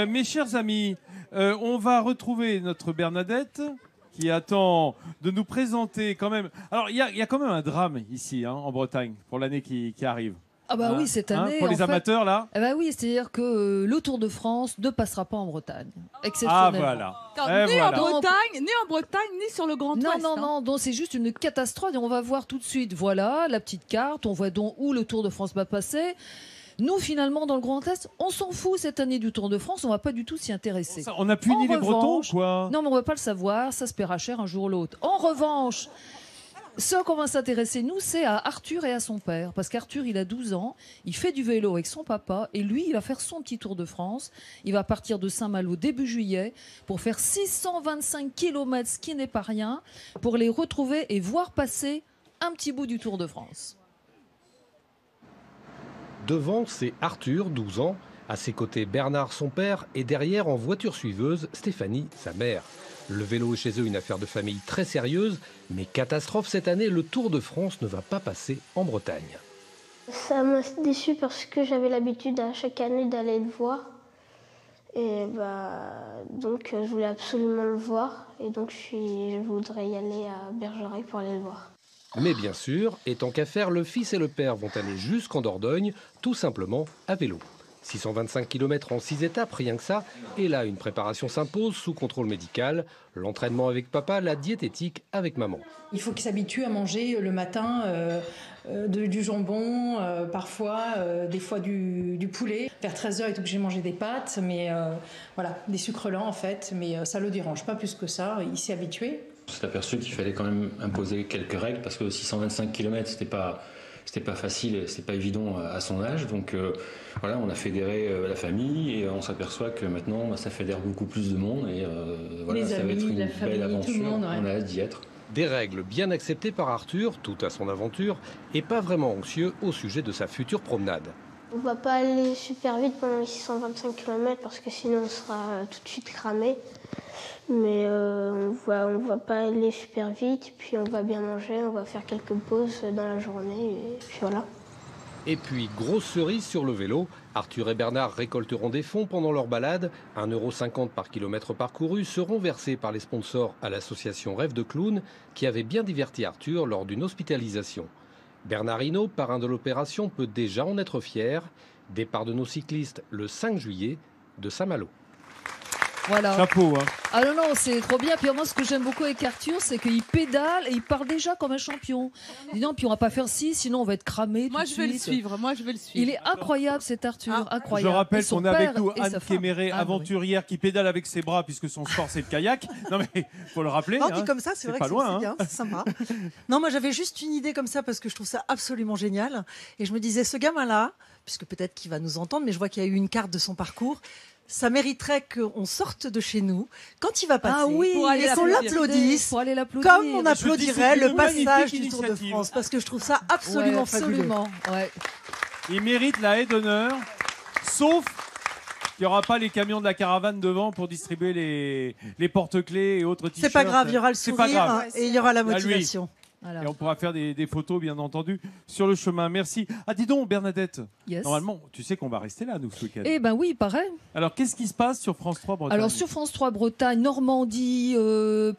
Mes chers amis, on va retrouver notre Bernadette qui attend de nous présenter quand même. Alors, il y a quand même un drame ici, en Bretagne, pour l'année qui arrive. Ah bah oui, cette année. Pour les amateurs, là. Ah bah oui, c'est-à-dire que le Tour de France ne passera pas en Bretagne. Ah voilà. Ni en Bretagne, ni sur le Grand Ouest. Non, donc c'est juste une catastrophe. Et on va voir tout de suite. Voilà la petite carte. On voit donc où le Tour de France va passer. Nous, finalement, dans le Grand Est, on s'en fout cette année du Tour de France. On va pas du tout s'y intéresser. On a puni les Bretons, quoi. Non, mais on va pas le savoir. Ça se paiera cher un jour ou l'autre. En revanche, ce qu'on va s'intéresser, nous, c'est à Arthur et à son père. Parce qu'Arthur, il a 12 ans, il fait du vélo avec son papa, et lui, il va faire son petit Tour de France. Il va partir de Saint-Malo début juillet pour faire 625 km, ce qui n'est pas rien, pour les retrouver et voir passer un petit bout du Tour de France. Devant, c'est Arthur, 12 ans. À ses côtés, Bernard, son père, et derrière, en voiture suiveuse, Stéphanie, sa mère. Le vélo est chez eux une affaire de famille très sérieuse, mais catastrophe cette année, le Tour de France ne va pas passer en Bretagne. Ça m'a déçu parce que j'avais l'habitude à chaque année d'aller le voir. Et donc je voulais absolument le voir. Et donc je voudrais y aller à Bergerac pour aller le voir. Mais bien sûr, et tant qu'à faire, le fils et le père vont aller jusqu'en Dordogne, tout simplement à vélo. 625 km en 6 étapes, rien que ça. Et là, une préparation s'impose sous contrôle médical. L'entraînement avec papa, la diététique avec maman. Il faut qu'il s'habitue à manger le matin du jambon, parfois, des fois du poulet. Vers 13h, il est obligé de manger des pâtes, mais voilà, des sucres lents en fait. Mais ça ne le dérange pas plus que ça, il s'est habitué. On s'est aperçu qu'il fallait quand même imposer quelques règles parce que 625 km, c'était pas facile, c'était pas évident à son âge. Donc voilà, on a fédéré la famille et on s'aperçoit que maintenant, ça fédère beaucoup plus de monde. Et voilà, ça va être une belle aventure. On a hâte d'y être. Des règles bien acceptées par Arthur, tout à son aventure, et pas vraiment anxieux au sujet de sa future promenade. On va pas aller super vite pendant les 625 km parce que sinon on sera tout de suite cramé. Mais on va pas aller super vite, puis on va bien manger, on va faire quelques pauses dans la journée, et puis voilà. Et puis, grosse cerise sur le vélo, Arthur et Bernard récolteront des fonds pendant leur balade. 1,50 € par kilomètre parcouru seront versés par les sponsors à l'association Rêve de Clown, qui avait bien diverti Arthur lors d'une hospitalisation. Bernard Hinault, parrain de l'opération, peut déjà en être fier. Départ de nos cyclistes le 5 juillet de Saint-Malo. Voilà. Chapeau, hein. Ah non, c'est trop bien. Puis moi, ce que j'aime beaucoup avec Arthur, c'est qu'il pédale et il part déjà comme un champion. Il dit non, puis on va pas faire ci, sinon on va être cramé. Moi, je vais le suivre. Il est incroyable, cet Arthur. Incroyable. Je rappelle qu'on a avec nous Anne femme. Kéméré, aventurière, qui pédale avec ses bras, puisque son sport, c'est le kayak. Non, mais faut le rappeler. Non, dit comme ça, c'est vrai pas que loin, c'est bien, c'est sympa. Non, moi, j'avais juste une idée comme ça parce que je trouve ça absolument génial. Et je me disais, ce gamin-là, puisque peut-être qu'il va nous entendre, mais je vois qu'il y a eu une carte de son parcours. Ça mériterait qu'on sorte de chez nous quand il va passer et qu'on l'applaudisse comme on applaudirait le passage du Tour de France parce que je trouve ça absolument fabuleux. Ouais. Il mérite la haie d'honneur, sauf qu'il n'y aura pas les camions de la caravane devant pour distribuer les porte-clés et autres t-shirts. C'est pas grave, il y aura le sourire et il y aura la motivation. Et on pourra faire des photos, bien entendu, sur le chemin. Merci. Ah, dis donc, Bernadette. Yes. Normalement, tu sais qu'on va rester là, nous, ce week-end. Eh ben oui, pareil. Alors, qu'est-ce qui se passe sur France 3 Bretagne? Alors, sur France 3 Bretagne, Normandie,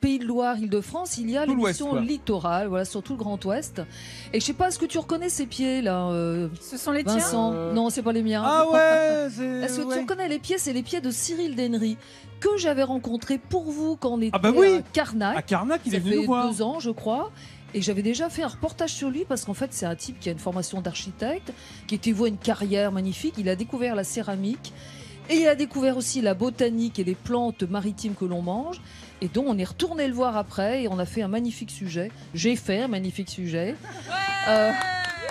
Pays de Loire, Île-de-France, il y a l'émission Littoral, voilà, sur tout le Grand Ouest. Et je sais pas, est-ce que tu reconnais ces pieds, là Ce sont les Vincent tiens Non, c'est pas les miens. Ah ouais Est-ce que tu reconnais les pieds? C'est les pieds de Cyril Denry, que j'avais rencontré pour vous quand on était à Carnac. À Carnac, il est venu nous voir. Ça fait 2 ans, je crois. Et j'avais déjà fait un reportage sur lui parce qu'en fait, c'est un type qui a une formation d'architecte, qui était une carrière magnifique. Il a découvert la céramique et il a découvert aussi la botanique et les plantes maritimes que l'on mange. Et donc, on est retourné le voir après et on a fait un magnifique sujet. J'ai fait un magnifique sujet.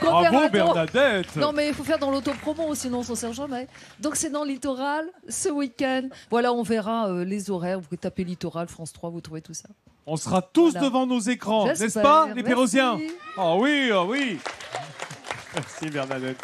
Bravo Bernadette. Non mais il faut faire dans l'autopromo, sinon on s'en sert jamais. Donc c'est dans Littoral ce week-end. Voilà, on verra les horaires. Vous pouvez taper Littoral, France 3, vous trouvez tout ça. On sera tous devant nos écrans, n'est-ce pas, les Pérosiens? Ah oui, ah oui. Merci Bernadette.